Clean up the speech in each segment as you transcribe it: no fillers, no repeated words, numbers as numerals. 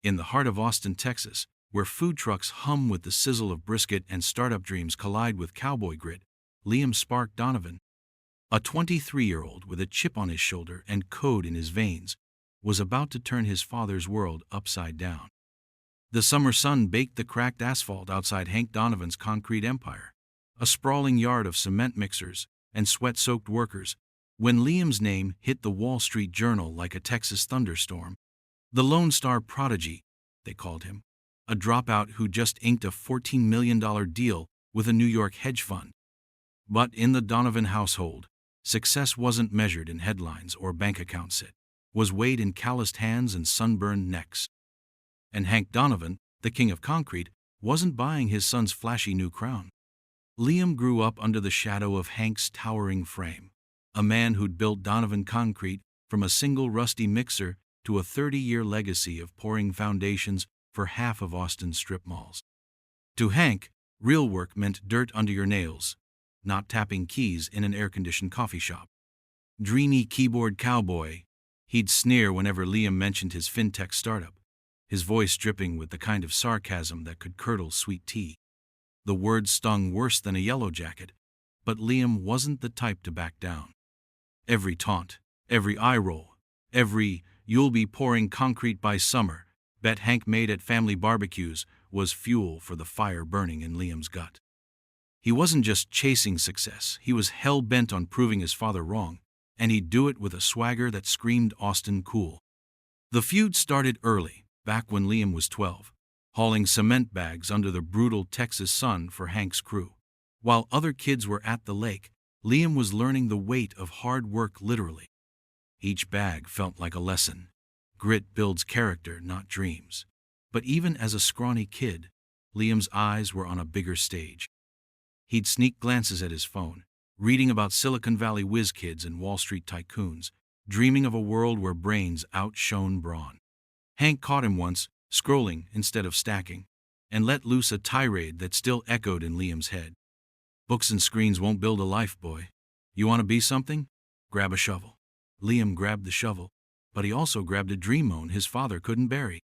In the heart of Austin, Texas, where food trucks hum with the sizzle of brisket and startup dreams collide with cowboy grit, Liam Spark Donovan, a 23-year-old with a chip on his shoulder and code in his veins, was about to turn his father's world upside down. The summer sun baked the cracked asphalt outside Hank Donovan's concrete empire, a sprawling yard of cement mixers and sweat-soaked workers, when Liam's name hit the Wall Street Journal like a Texas thunderstorm. The Lone Star Prodigy, they called him, a dropout who just inked a $14 million deal with a New York hedge fund. But in the Donovan household, success wasn't measured in headlines or bank accounts. It was weighed in calloused hands and sunburned necks. And Hank Donovan, the king of concrete, wasn't buying his son's flashy new crown. Liam grew up under the shadow of Hank's towering frame, a man who'd built Donovan Concrete from a single rusty mixer to a 30-year legacy of pouring foundations for half of Austin's strip malls. To Hank, real work meant dirt under your nails, not tapping keys in an air-conditioned coffee shop. Dreamy keyboard cowboy, he'd sneer whenever Liam mentioned his fintech startup, his voice dripping with the kind of sarcasm that could curdle sweet tea. The words stung worse than a yellow jacket, but Liam wasn't the type to back down. Every taunt, every eye roll, every "you'll be pouring concrete by summer" bet Hank made at family barbecues was fuel for the fire burning in Liam's gut. He wasn't just chasing success, he was hell-bent on proving his father wrong, and he'd do it with a swagger that screamed Austin cool. The feud started early, back when Liam was 12, hauling cement bags under the brutal Texas sun for Hank's crew. While other kids were at the lake, Liam was learning the weight of hard work literally. Each bag felt like a lesson. Grit builds character, not dreams. But even as a scrawny kid, Liam's eyes were on a bigger stage. He'd sneak glances at his phone, reading about Silicon Valley whiz kids and Wall Street tycoons, dreaming of a world where brains outshone brawn. Hank caught him once, scrolling instead of stacking, and let loose a tirade that still echoed in Liam's head. "Books and screens won't build a life, boy. You want to be something? Grab a shovel." Liam grabbed the shovel, but he also grabbed a dream moan his father couldn't bury.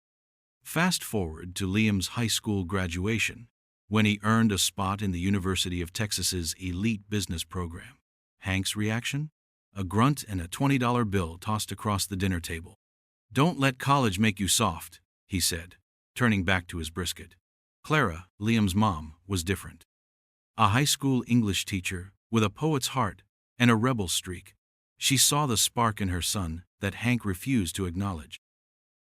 Fast forward to Liam's high school graduation, when he earned a spot in the University of Texas's elite business program. Hank's reaction? A grunt and a $20 bill tossed across the dinner table. "Don't let college make you soft," he said, turning back to his brisket. Clara, Liam's mom, was different. A high school English teacher with a poet's heart and a rebel streak, she saw the spark in her son that Hank refused to acknowledge.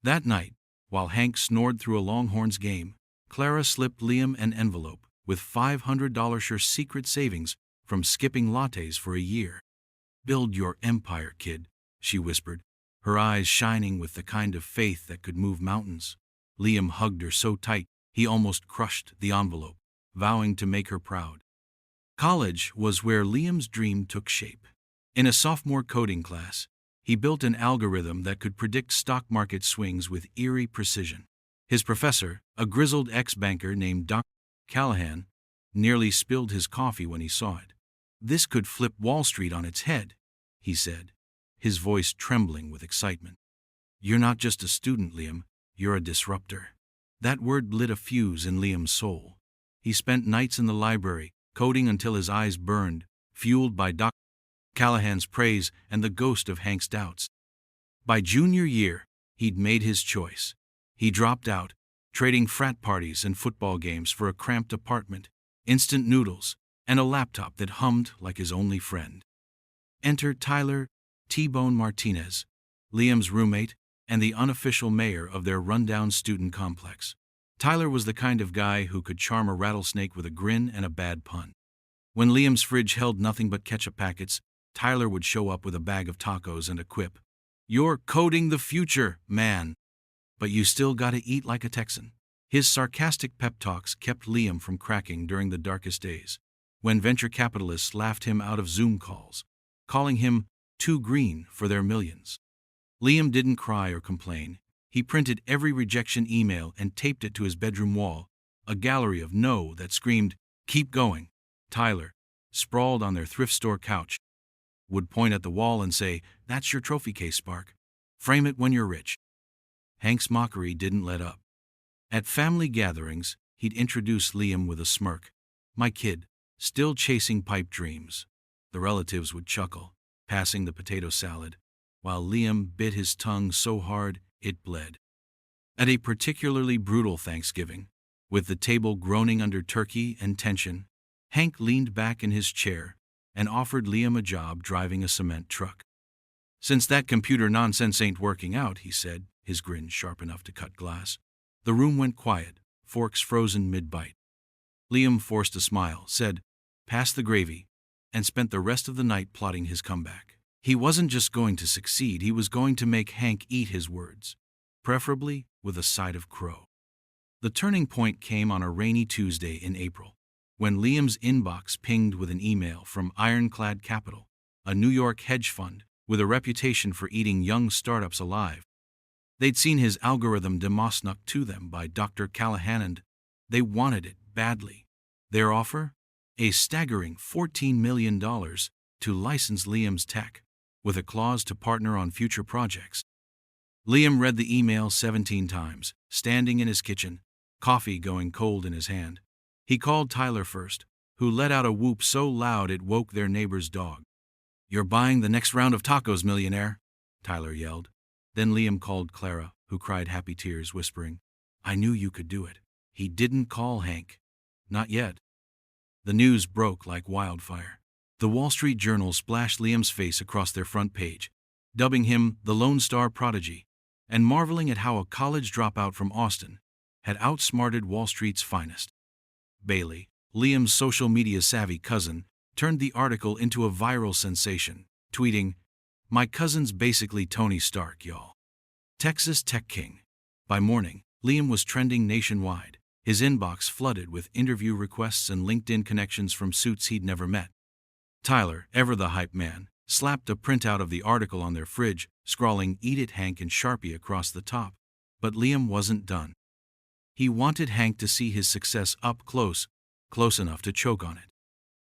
That night, while Hank snored through a Longhorns game, Clara slipped Liam an envelope with $500 her secret savings from skipping lattes for a year. "Build your empire, kid," she whispered, her eyes shining with the kind of faith that could move mountains. Liam hugged her so tight he almost crushed the envelope, vowing to make her proud. College was where Liam's dream took shape. In a sophomore coding class, he built an algorithm that could predict stock market swings with eerie precision. His professor, a grizzled ex-banker named Dr. Callahan, nearly spilled his coffee when he saw it. "This could flip Wall Street on its head," he said, his voice trembling with excitement. "You're not just a student, Liam, you're a disruptor." That word lit a fuse in Liam's soul. He spent nights in the library, coding until his eyes burned, fueled by Dr. Callahan's praise and the ghost of Hank's doubts. By junior year, he'd made his choice. He dropped out, trading frat parties and football games for a cramped apartment, instant noodles, and a laptop that hummed like his only friend. Enter Tyler T-Bone Martinez, Liam's roommate and the unofficial mayor of their rundown student complex. Tyler was the kind of guy who could charm a rattlesnake with a grin and a bad pun. When Liam's fridge held nothing but ketchup packets, Tyler would show up with a bag of tacos and a quip. "You're coding the future, man. But you still gotta eat like a Texan." His sarcastic pep talks kept Liam from cracking during the darkest days, when venture capitalists laughed him out of Zoom calls, calling him too green for their millions. Liam didn't cry or complain. He printed every rejection email and taped it to his bedroom wall, a gallery of no that screamed, "Keep going." Tyler, sprawled on their thrift store couch, would point at the wall and say, "That's your trophy case, Spark. Frame it when you're rich." Hank's mockery didn't let up. At family gatherings, he'd introduce Liam with a smirk. "My kid, still chasing pipe dreams." The relatives would chuckle, passing the potato salad, while Liam bit his tongue so hard it bled. At a particularly brutal Thanksgiving, with the table groaning under turkey and tension, Hank leaned back in his chair and offered Liam a job driving a cement truck. "Since that computer nonsense ain't working out," he said, his grin sharp enough to cut glass. The room went quiet, forks frozen mid-bite. Liam forced a smile, said, "Pass the gravy," and spent the rest of the night plotting his comeback. He wasn't just going to succeed, he was going to make Hank eat his words, preferably with a side of crow. The turning point came on a rainy Tuesday in April, when Liam's inbox pinged with an email from Ironclad Capital, a New York hedge fund with a reputation for eating young startups alive. They'd seen his algorithm demossnuck to them by Dr. Callahan and they wanted it badly. Their offer? A staggering $14 million to license Liam's tech, with a clause to partner on future projects. Liam read the email 17 times, standing in his kitchen, coffee going cold in his hand. He called Tyler first, who let out a whoop so loud it woke their neighbor's dog. "You're buying the next round of tacos, millionaire," Tyler yelled. Then Liam called Clara, who cried happy tears, whispering, "I knew you could do it." He didn't call Hank. Not yet. The news broke like wildfire. The Wall Street Journal splashed Liam's face across their front page, dubbing him the Lone Star Prodigy, and marveling at how a college dropout from Austin had outsmarted Wall Street's finest. Bailey, Liam's social media savvy cousin, turned the article into a viral sensation, tweeting, "My cousin's basically Tony Stark, y'all. Texas Tech King." By morning, Liam was trending nationwide, his inbox flooded with interview requests and LinkedIn connections from suits he'd never met. Tyler, ever the hype man, slapped a printout of the article on their fridge, scrawling "Eat it, Hank" in Sharpie across the top. But Liam wasn't done. He wanted Hank to see his success up close enough to choke on it.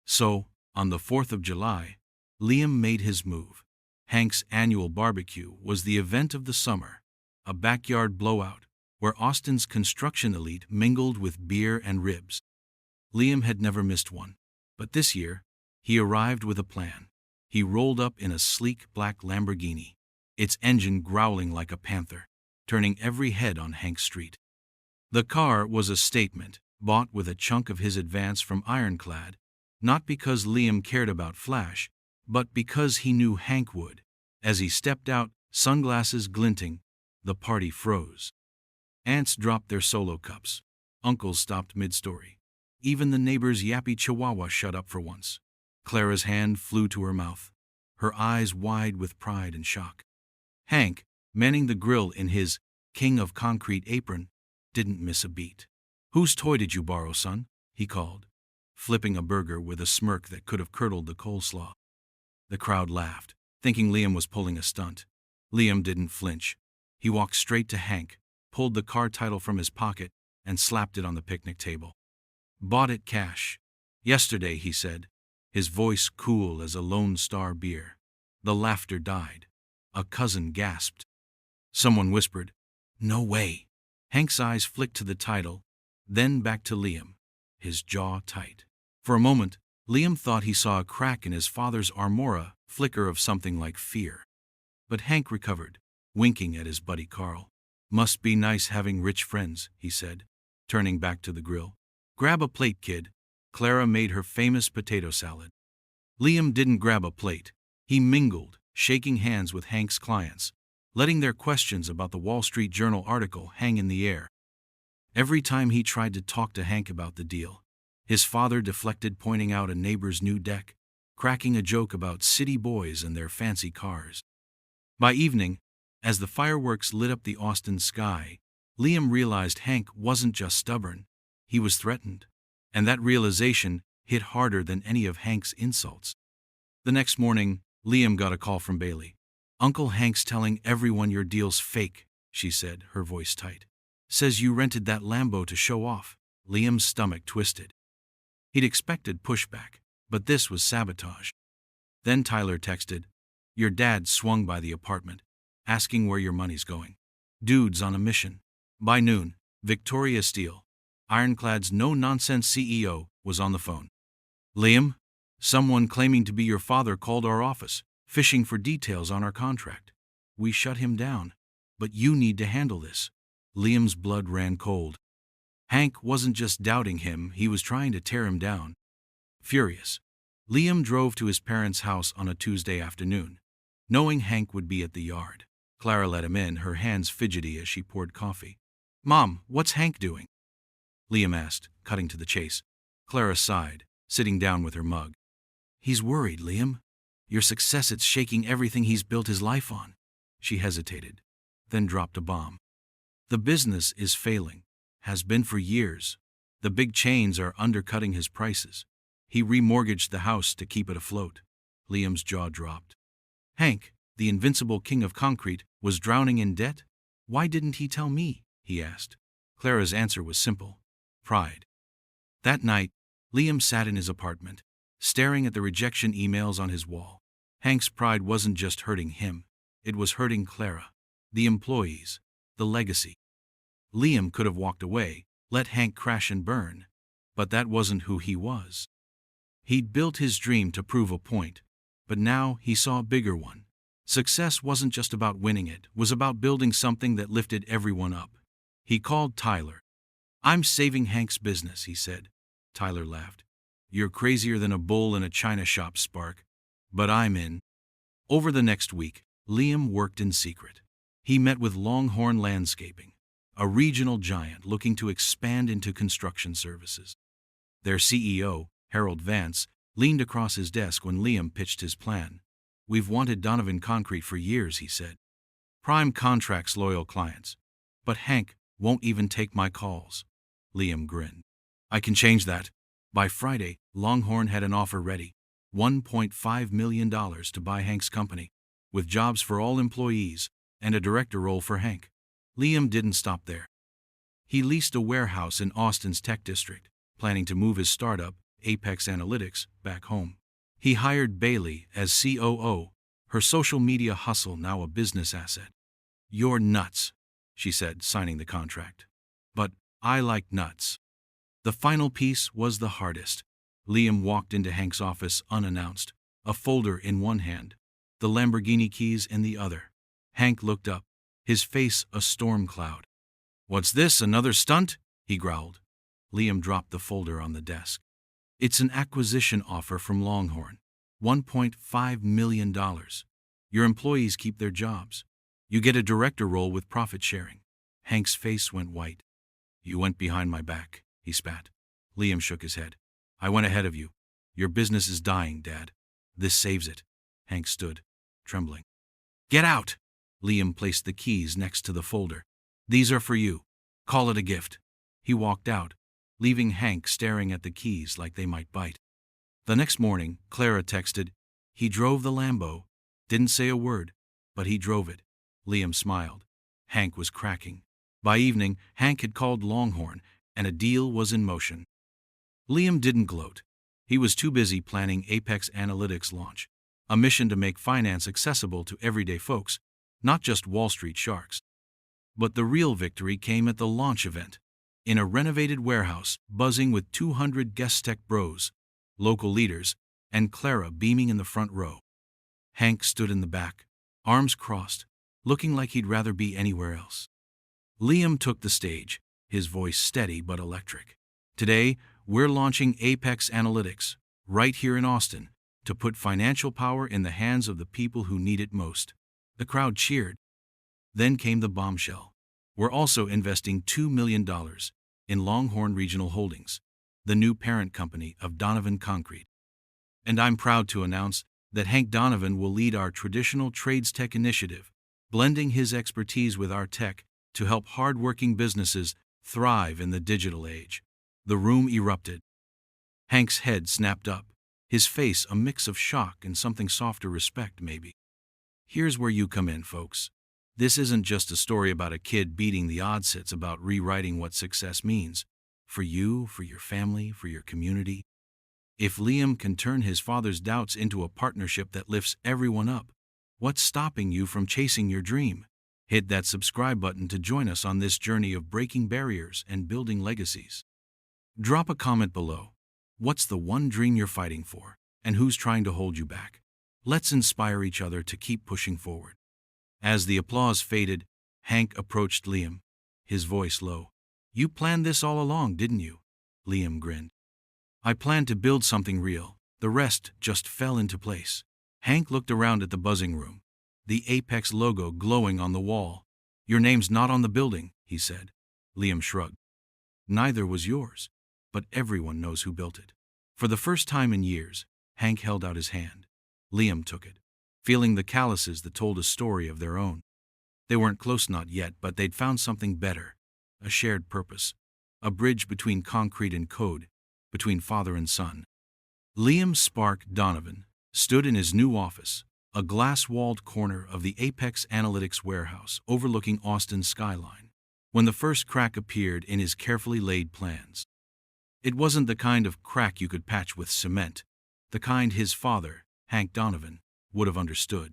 So, on the 4th of July, Liam made his move. Hank's annual barbecue was the event of the summer, a backyard blowout where Austin's construction elite mingled with beer and ribs. Liam had never missed one, but this year, he arrived with a plan. He rolled up in a sleek black Lamborghini, its engine growling like a panther, turning every head on Hank Street. The car was a statement, bought with a chunk of his advance from Ironclad, not because Liam cared about flash, but because he knew Hank would. As he stepped out, sunglasses glinting, the party froze. Aunts dropped their solo cups. Uncles stopped mid-story. Even the neighbor's yappy chihuahua shut up for once. Clara's hand flew to her mouth, her eyes wide with pride and shock. Hank, manning the grill in his King of Concrete apron, didn't miss a beat. "Whose toy did you borrow, son?" he called, flipping a burger with a smirk that could have curdled the coleslaw. The crowd laughed, thinking Liam was pulling a stunt. Liam didn't flinch. He walked straight to Hank, pulled the car title from his pocket, and slapped it on the picnic table. "Bought it cash. Yesterday," he said, his voice cool as a Lone Star beer. The laughter died. A cousin gasped. Someone whispered, "No way." Hank's eyes flicked to the title, then back to Liam, his jaw tight. For a moment, Liam thought he saw a crack in his father's armora, flicker of something like fear. But Hank recovered, winking at his buddy Carl. "Must be nice having rich friends," he said, turning back to the grill. "Grab a plate, kid." Clara made her famous potato salad. Liam didn't grab a plate. He mingled, shaking hands with Hank's clients, letting their questions about the Wall Street Journal article hang in the air. Every time he tried to talk to Hank about the deal, his father deflected, pointing out a neighbor's new deck, cracking a joke about city boys and their fancy cars. By evening, as the fireworks lit up the Austin sky, Liam realized Hank wasn't just stubborn, he was threatened. And that realization hit harder than any of Hank's insults. The next morning, Liam got a call from Bailey. "Uncle Hank's telling everyone your deal's fake," she said, her voice tight. "Says you rented that Lambo to show off." Liam's stomach twisted. He'd expected pushback, but this was sabotage. Then Tyler texted, "Your dad swung by the apartment, asking where your money's going." Dudes on a mission. By noon, Victoria Steele, Ironclad's no-nonsense CEO, was on the phone. Liam, someone claiming to be your father called our office, fishing for details on our contract. We shut him down. But you need to handle this. Liam's blood ran cold. Hank wasn't just doubting him, he was trying to tear him down. Furious, Liam drove to his parents' house on a Tuesday afternoon, knowing Hank would be at the yard. Clara let him in, her hands fidgety as she poured coffee. "Mom, what's Hank doing?" Liam asked, cutting to the chase. Clara sighed, sitting down with her mug. "He's worried, Liam. Your success, it's shaking everything he's built his life on." She hesitated, then dropped a bomb. "The business is failing. Has been for years. The big chains are undercutting his prices. He remortgaged the house to keep it afloat." Liam's jaw dropped. Hank, the invincible king of concrete, was drowning in debt? "Why didn't he tell me?" he asked. Clara's answer was simple. Pride. That night, Liam sat in his apartment, staring at the rejection emails on his wall. Hank's pride wasn't just hurting him, it was hurting Clara, the employees, the legacy. Liam could have walked away, let Hank crash and burn, but that wasn't who he was. He'd built his dream to prove a point, but now he saw a bigger one. Success wasn't just about winning, it was about building something that lifted everyone up. He called Tyler. "I'm saving Hank's business," he said. Tyler laughed. "You're crazier than a bull in a china shop, Spark. But I'm in." Over the next week, Liam worked in secret. He met with Longhorn Landscaping, a regional giant looking to expand into construction services. Their CEO, Harold Vance, leaned across his desk when Liam pitched his plan. "We've wanted Donovan Concrete for years," he said. "Prime contracts, loyal clients. But Hank won't even take my calls." Liam grinned. "I can change that." By Friday, Longhorn had an offer ready, $1.5 million to buy Hank's company, with jobs for all employees and a director role for Hank. Liam didn't stop there. He leased a warehouse in Austin's tech district, planning to move his startup, Apex Analytics, back home. He hired Bailey as COO, her social media hustle now a business asset. "You're nuts," she said, signing the contract. "But I like nuts." The final piece was the hardest. Liam walked into Hank's office unannounced, a folder in one hand, the Lamborghini keys in the other. Hank looked up, his face a storm cloud. "What's this, another stunt?" he growled. Liam dropped the folder on the desk. "It's an acquisition offer from Longhorn. $1.5 million. Your employees keep their jobs. You get a director role with profit sharing." Hank's face went white. "You went behind my back," he spat. Liam shook his head. "I went ahead of you. Your business is dying, Dad. This saves it." Hank stood, trembling. "Get out!" Liam placed the keys next to the folder. "These are for you. Call it a gift." He walked out, leaving Hank staring at the keys like they might bite. The next morning, Clara texted, "He drove the Lambo. Didn't say a word, but he drove it." Liam smiled. Hank was cracking. By evening, Hank had called Longhorn, and a deal was in motion. Liam didn't gloat. He was too busy planning Apex Analytics' launch, a mission to make finance accessible to everyday folks, not just Wall Street sharks. But the real victory came at the launch event, in a renovated warehouse buzzing with 200 guest tech bros, local leaders, and Clara beaming in the front row. Hank stood in the back, arms crossed, looking like he'd rather be anywhere else. Liam took the stage, his voice steady but electric. "Today, we're launching Apex Analytics, right here in Austin, to put financial power in the hands of the people who need it most." The crowd cheered. Then came the bombshell. "We're also investing $2 million in Longhorn Regional Holdings, the new parent company of Donovan Concrete. And I'm proud to announce that Hank Donovan will lead our traditional trades tech initiative, blending his expertise with our tech to help hard-working businesses thrive in the digital age." The room erupted. Hank's head snapped up, his face a mix of shock and something softer respect, maybe. "Here's where you come in, folks. This isn't just a story about a kid beating the odds, it's about rewriting what success means. For you, for your family, for your community. If Liam can turn his father's doubts into a partnership that lifts everyone up, what's stopping you from chasing your dream?" Hit that subscribe button to join us on this journey of breaking barriers and building legacies. Drop a comment below. What's the one dream you're fighting for, and who's trying to hold you back? Let's inspire each other to keep pushing forward. As the applause faded, Hank approached Liam, his voice low. You planned this all along, didn't you? Liam grinned. I planned to build something real. The rest just fell into place. Hank looked around at the buzzing room, the Apex logo glowing on the wall. Your name's not on the building, he said. Liam shrugged. Neither was yours, but everyone knows who built it. For the first time in years, Hank held out his hand. Liam took it, feeling the calluses that told a story of their own. They weren't close not yet, but they'd found something better, a shared purpose, a bridge between concrete and code, between father and son. Liam Spark Donovan stood in his new office, a glass-walled corner of the Apex Analytics warehouse overlooking Austin's skyline, when the first crack appeared in his carefully laid plans. It wasn't the kind of crack you could patch with cement, the kind his father, Hank Donovan, would have understood.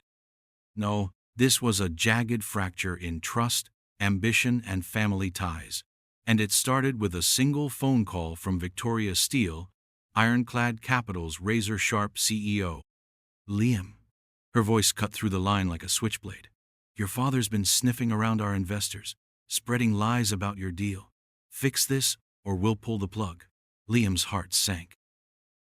No, this was a jagged fracture in trust, ambition, and family ties, and it started with a single phone call from Victoria Steele, Ironclad Capital's razor-sharp CEO. Liam. Her voice cut through the line like a switchblade. Your father's been sniffing around our investors, spreading lies about your deal. Fix this, or we'll pull the plug. Liam's heart sank.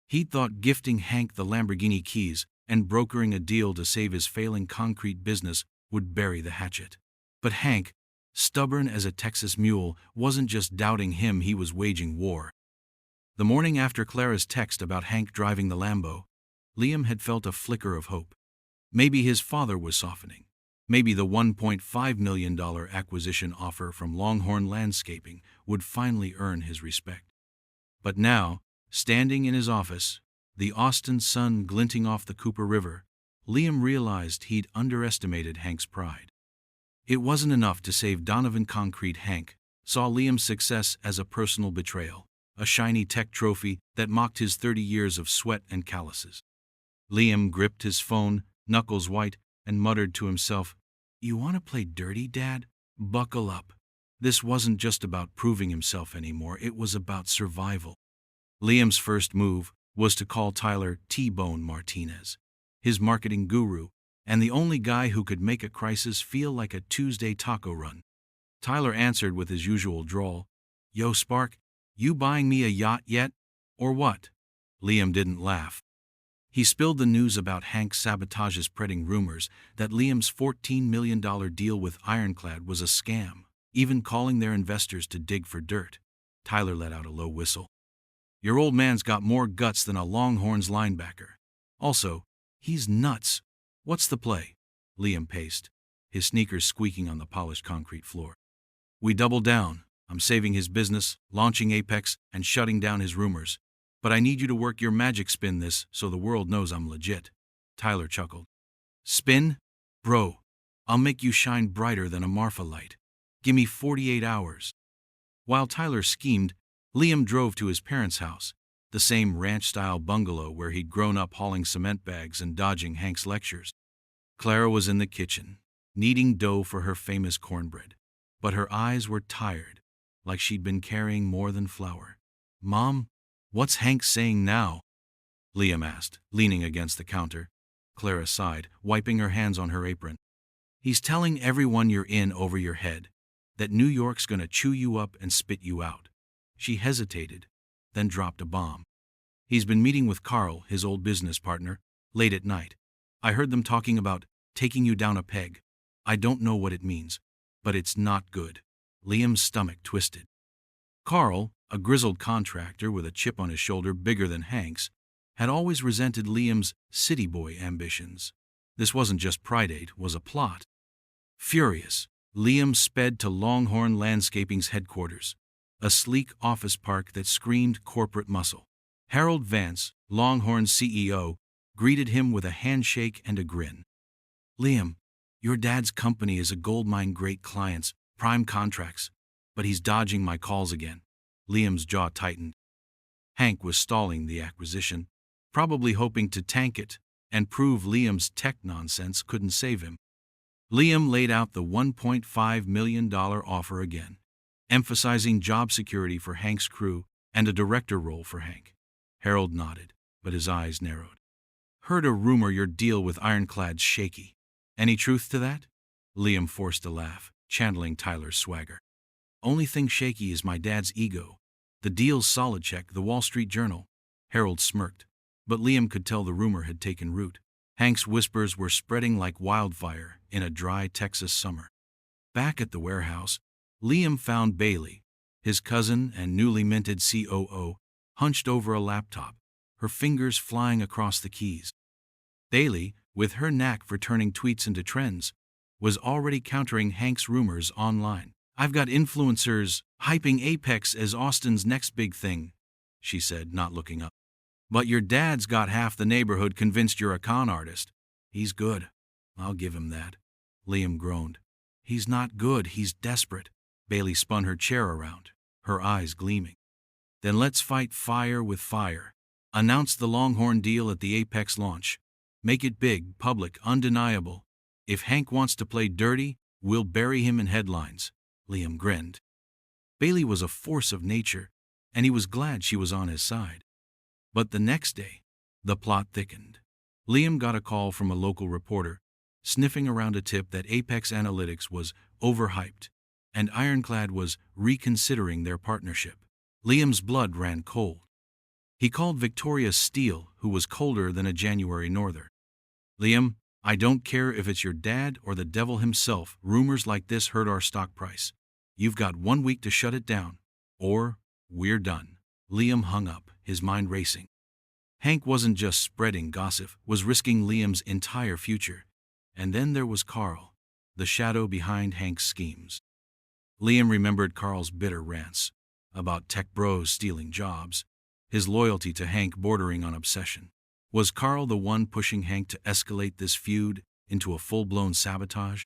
He'd thought gifting Hank the Lamborghini keys and brokering a deal to save his failing concrete business would bury the hatchet. But Hank, stubborn as a Texas mule, wasn't just doubting him, he was waging war. The morning after Clara's text about Hank driving the Lambo, Liam had felt a flicker of hope. Maybe his father was softening. Maybe the $1.5 million acquisition offer from Longhorn Landscaping would finally earn his respect. But now, standing in his office, the Austin sun glinting off the Cooper River, Liam realized he'd underestimated Hank's pride. It wasn't enough to save Donovan Concrete. Hank saw Liam's success as a personal betrayal, a shiny tech trophy that mocked his 30 years of sweat and calluses. Liam gripped his phone, knuckles white, and muttered to himself, You want to play dirty, Dad? Buckle up. This wasn't just about proving himself anymore, it was about survival. Liam's first move was to call Tyler T-Bone Martinez, his marketing guru, and the only guy who could make a crisis feel like a Tuesday taco run. Tyler answered with his usual drawl, Yo, Spark, you buying me a yacht yet? Or what? Liam didn't laugh. He spilled the news about Hank's sabotage, spreading rumors that Liam's $14 million deal with Ironclad was a scam, even calling their investors to dig for dirt. Tyler let out a low whistle. Your old man's got more guts than a Longhorns linebacker. Also, he's nuts. What's the play? Liam paced, his sneakers squeaking on the polished concrete floor. We double down. I'm saving his business, launching Apex, and shutting down his rumors. But I need you to work your magic spin this so the world knows I'm legit. Tyler chuckled. Spin? Bro, I'll make you shine brighter than a Marfa light. Gimme 48 hours. While Tyler schemed, Liam drove to his parents' house, the same ranch-style bungalow where he'd grown up hauling cement bags and dodging Hank's lectures. Clara was in the kitchen, kneading dough for her famous cornbread, but her eyes were tired, like she'd been carrying more than flour. Mom, what's Hank saying now? Liam asked, leaning against the counter. Clara sighed, wiping her hands on her apron. He's telling everyone you're in over your head, that New York's gonna chew you up and spit you out. She hesitated, then dropped a bomb. He's been meeting with Carl, his old business partner, late at night. I heard them talking about taking you down a peg. I don't know what it means, but it's not good. Liam's stomach twisted. Carl, a grizzled contractor with a chip on his shoulder bigger than Hank's, had always resented Liam's city boy ambitions. This wasn't just pride, it was a plot. Furious, Liam sped to Longhorn Landscaping's headquarters, a sleek office park that screamed corporate muscle. Harold Vance, Longhorn's CEO, greeted him with a handshake and a grin. Liam, your dad's company is a goldmine, great clients, prime contracts, but he's dodging my calls again. Liam's jaw tightened. Hank was stalling the acquisition, probably hoping to tank it and prove Liam's tech nonsense couldn't save him. Liam laid out the $1.5 million offer again, emphasizing job security for Hank's crew and a director role for Hank. Harold nodded, but his eyes narrowed. Heard a rumor your deal with Ironclad's shaky. Any truth to that? Liam forced a laugh, channeling Tyler's swagger. Only thing shaky is my dad's ego. The deal's solid, check the Wall Street Journal. Harold smirked, but Liam could tell the rumor had taken root. Hank's whispers were spreading like wildfire in a dry Texas summer. Back at the warehouse, Liam found Bailey, his cousin and newly minted COO, hunched over a laptop, her fingers flying across the keys. Bailey, with her knack for turning tweets into trends, was already countering Hank's rumors online. I've got influencers hyping Apex as Austin's next big thing, she said, not looking up. But your dad's got half the neighborhood convinced you're a con artist. He's good. I'll give him that. Liam groaned. He's not good, he's desperate. Bailey spun her chair around, her eyes gleaming. Then let's fight fire with fire. Announce the Longhorn deal at the Apex launch. Make it big, public, undeniable. If Hank wants to play dirty, we'll bury him in headlines. Liam grinned. Bailey was a force of nature, and he was glad she was on his side. But the next day, the plot thickened. Liam got a call from a local reporter, sniffing around a tip that Apex Analytics was overhyped, and Ironclad was reconsidering their partnership. Liam's blood ran cold. He called Victoria Steele, who was colder than a January norther. Liam, I don't care if it's your dad or the devil himself, rumors like this hurt our stock price. You've got 1 week to shut it down, or we're done. Liam hung up, his mind racing. Hank wasn't just spreading gossip, was risking Liam's entire future. And then there was Carl, the shadow behind Hank's schemes. Liam remembered Carl's bitter rants about tech bros stealing jobs, his loyalty to Hank bordering on obsession. Was Carl the one pushing Hank to escalate this feud into a full-blown sabotage?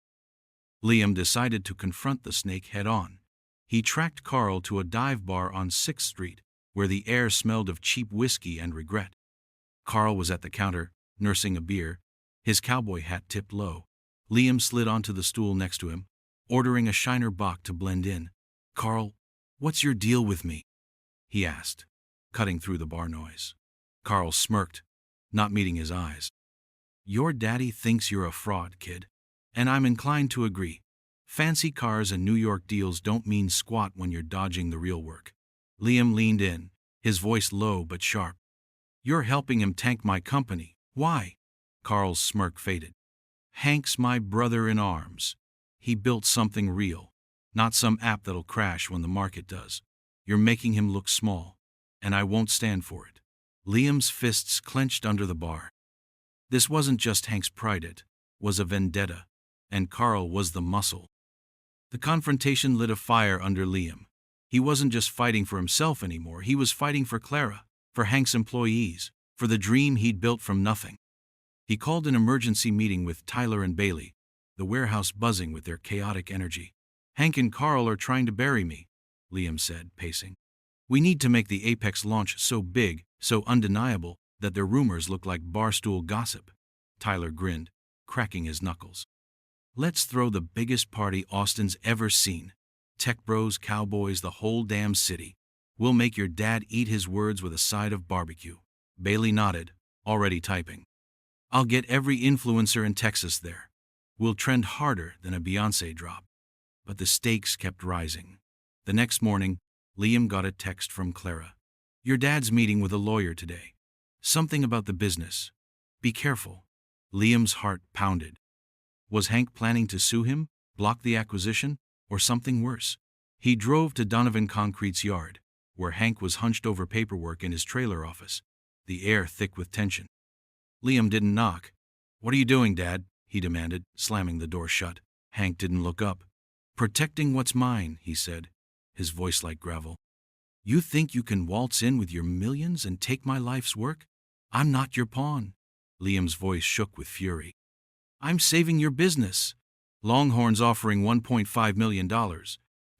Liam decided to confront the snake head-on. He tracked Carl to a dive bar on 6th Street, where the air smelled of cheap whiskey and regret. Carl was at the counter, nursing a beer, his cowboy hat tipped low. Liam slid onto the stool next to him, ordering a Shiner Bock to blend in. Carl, what's your deal with me? He asked, cutting through the bar noise. Carl smirked, not meeting his eyes. Your daddy thinks you're a fraud, kid. And I'm inclined to agree. Fancy cars and New York deals don't mean squat when you're dodging the real work. Liam leaned in, his voice low but sharp. You're helping him tank my company. Why? Carl's smirk faded. Hank's my brother in arms. He built something real, not some app that'll crash when the market does. You're making him look small, and I won't stand for it. Liam's fists clenched under the bar. This wasn't just Hank's pride, it was a vendetta, and Carl was the muscle. The confrontation lit a fire under Liam. He wasn't just fighting for himself anymore, he was fighting for Clara, for Hank's employees, for the dream he'd built from nothing. He called an emergency meeting with Tyler and Bailey, the warehouse buzzing with their chaotic energy. Hank and Carl are trying to bury me, Liam said, pacing. We need to make the Apex launch so big, so undeniable, that their rumors look like barstool gossip. Tyler grinned, cracking his knuckles. Let's throw the biggest party Austin's ever seen. Tech bros, cowboys, the whole damn city. We'll make your dad eat his words with a side of barbecue. Bailey nodded, already typing. I'll get every influencer in Texas there. We'll trend harder than a Beyoncé drop. But the stakes kept rising. The next morning, Liam got a text from Clara. Your dad's meeting with a lawyer today. Something about the business. Be careful. Liam's heart pounded. Was Hank planning to sue him, block the acquisition, or something worse? He drove to Donovan Concrete's yard, where Hank was hunched over paperwork in his trailer office, the air thick with tension. Liam didn't knock. What are you doing, Dad? He demanded, slamming the door shut. Hank didn't look up. Protecting what's mine, he said, his voice like gravel. You think you can waltz in with your millions and take my life's work? I'm not your pawn. Liam's voice shook with fury. I'm saving your business. Longhorn's offering $1.5 million,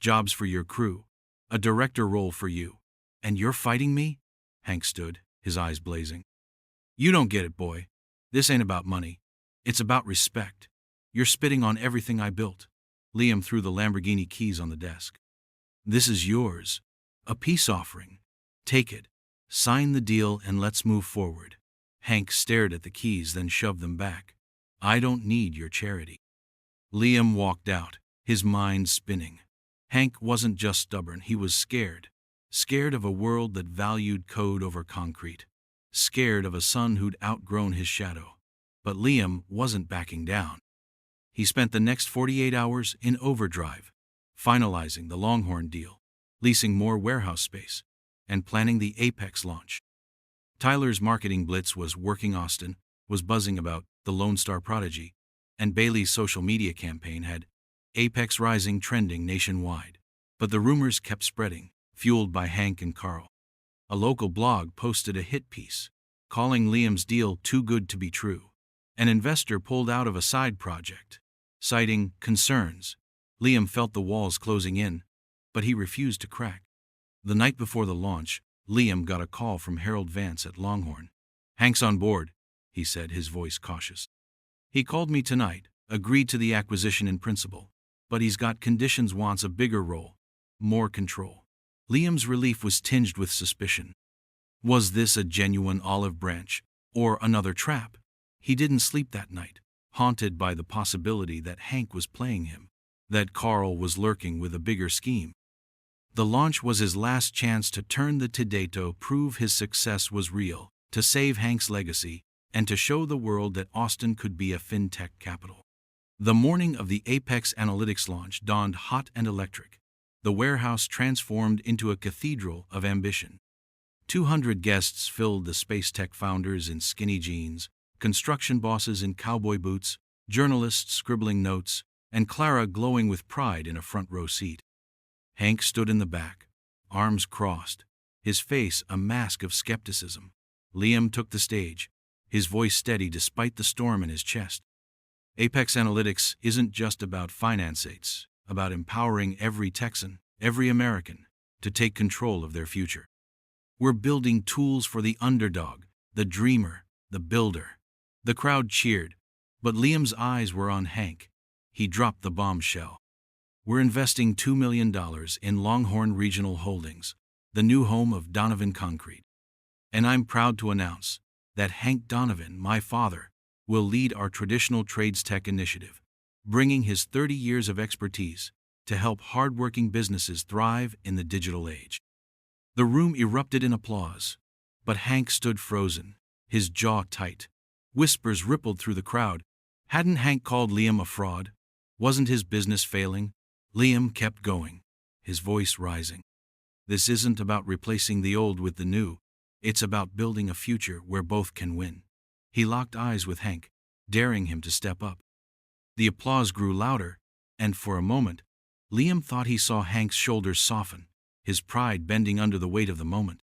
jobs for your crew, a director role for you. And you're fighting me? Hank stood, his eyes blazing. You don't get it, boy. This ain't about money. It's about respect. You're spitting on everything I built. Liam threw the Lamborghini keys on the desk. This is yours. A peace offering. Take it. Sign the deal and let's move forward. Hank stared at the keys, then shoved them back. I don't need your charity. Liam walked out, his mind spinning. Hank wasn't just stubborn, he was scared. Scared of a world that valued code over concrete. Scared of a son who'd outgrown his shadow. But Liam wasn't backing down. He spent the next 48 hours in overdrive, finalizing the Longhorn deal, leasing more warehouse space, and planning the Apex launch. Tyler's marketing blitz was working. Austin was buzzing about the Lone Star Prodigy, and Bailey's social media campaign had Apex Rising trending nationwide. But the rumors kept spreading, fueled by Hank and Carl. A local blog posted a hit piece, calling Liam's deal too good to be true. An investor pulled out of a side project, citing concerns. Liam felt the walls closing in, but he refused to crack. The night before the launch, Liam got a call from Harold Vance at Longhorn. Hank's on board, he said, his voice cautious. He called me tonight, agreed to the acquisition in principle, but he's got conditions, wants a bigger role, more control. Liam's relief was tinged with suspicion. Was this a genuine olive branch, or another trap? He didn't sleep that night, haunted by the possibility that Hank was playing him, that Carl was lurking with a bigger scheme. The launch was his last chance to turn the tide, to prove his success was real, to save Hank's legacy, and to show the world that Austin could be a fintech capital. The morning of the Apex Analytics launch dawned hot and electric. The warehouse transformed into a cathedral of ambition. 200 guests filled the space tech founders in skinny jeans, construction bosses in cowboy boots, journalists scribbling notes, and Clara glowing with pride in a front row seat. Hank stood in the back, arms crossed, his face a mask of skepticism. Liam took the stage, his voice steady despite the storm in his chest. Apex Analytics isn't just about finance, it's about empowering every Texan, every American, to take control of their future. We're building tools for the underdog, the dreamer, the builder. The crowd cheered, but Liam's eyes were on Hank. He dropped the bombshell. We're investing $2 million in Longhorn Regional Holdings, the new home of Donovan Concrete. And I'm proud to announce that Hank Donovan, my father, will lead our traditional trades tech initiative, bringing his 30 years of expertise to help hardworking businesses thrive in the digital age. The room erupted in applause, but Hank stood frozen, his jaw tight. Whispers rippled through the crowd. Hadn't Hank called Liam a fraud? Wasn't his business failing? Liam kept going, his voice rising. This isn't about replacing the old with the new. It's about building a future where both can win. He locked eyes with Hank, daring him to step up. The applause grew louder, and for a moment, Liam thought he saw Hank's shoulders soften, his pride bending under the weight of the moment.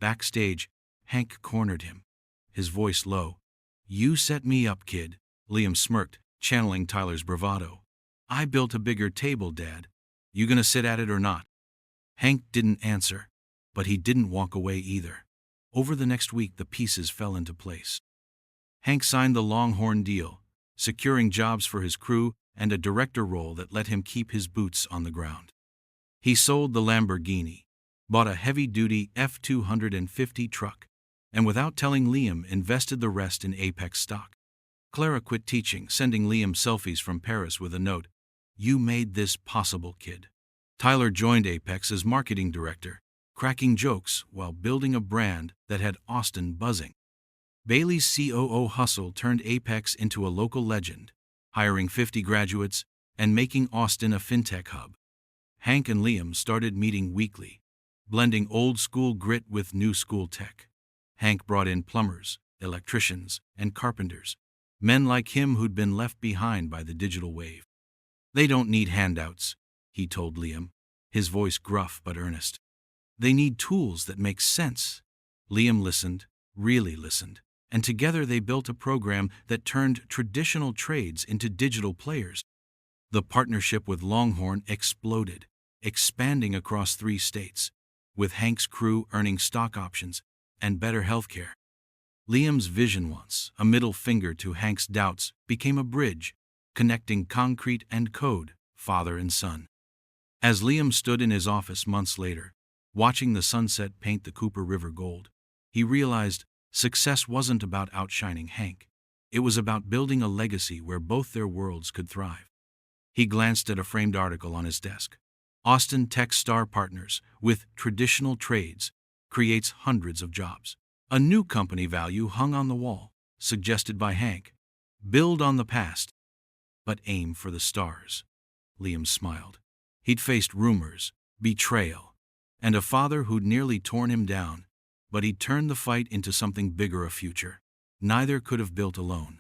Backstage, Hank cornered him, his voice low. You set me up, kid. Liam smirked, channeling Tyler's bravado. I built a bigger table, Dad. You gonna sit at it or not? Hank didn't answer, but he didn't walk away either. Over the next week, the pieces fell into place. Hank signed the Longhorn deal, securing jobs for his crew and a director role that let him keep his boots on the ground. He sold the Lamborghini, bought a heavy-duty F-250 truck, and without telling Liam, invested the rest in Apex stock. Clara quit teaching, sending Liam selfies from Paris with a note. You made this possible, kid. Tyler joined Apex as marketing director, cracking jokes while building a brand that had Austin buzzing. Bailey's COO hustle turned Apex into a local legend, hiring 50 graduates and making Austin a fintech hub. Hank and Liam started meeting weekly, blending old-school grit with new-school tech. Hank brought in plumbers, electricians, and carpenters, men like him who'd been left behind by the digital wave. They don't need handouts, he told Liam, his voice gruff but earnest. They need tools that make sense. Liam listened, really listened, and together they built a program that turned traditional trades into digital players. The partnership with Longhorn exploded, expanding across 3 states, with Hank's crew earning stock options and better healthcare. Liam's vision, once a middle finger to Hank's doubts, became a bridge, connecting concrete and code, father and son. As Liam stood in his office months later, watching the sunset paint the Cooper River gold, he realized success wasn't about outshining Hank. It was about building a legacy where both their worlds could thrive. He glanced at a framed article on his desk. Austin Tech Star Partners with traditional trades creates hundreds of jobs. A new company value hung on the wall, suggested by Hank. Build on the past, but aim for the stars. Liam smiled. He'd faced rumors, betrayal, and a father who'd nearly torn him down, but he'd turned the fight into something bigger, a future neither could have built alone.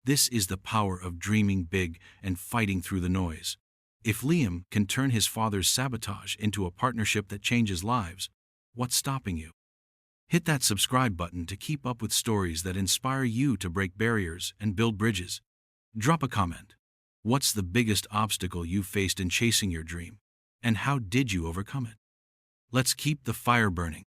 This is the power of dreaming big and fighting through the noise. If Liam can turn his father's sabotage into a partnership that changes lives, what's stopping you? Hit that subscribe button to keep up with stories that inspire you to break barriers and build bridges. Drop a comment. What's the biggest obstacle you faced in chasing your dream, and how did you overcome it? Let's keep the fire burning.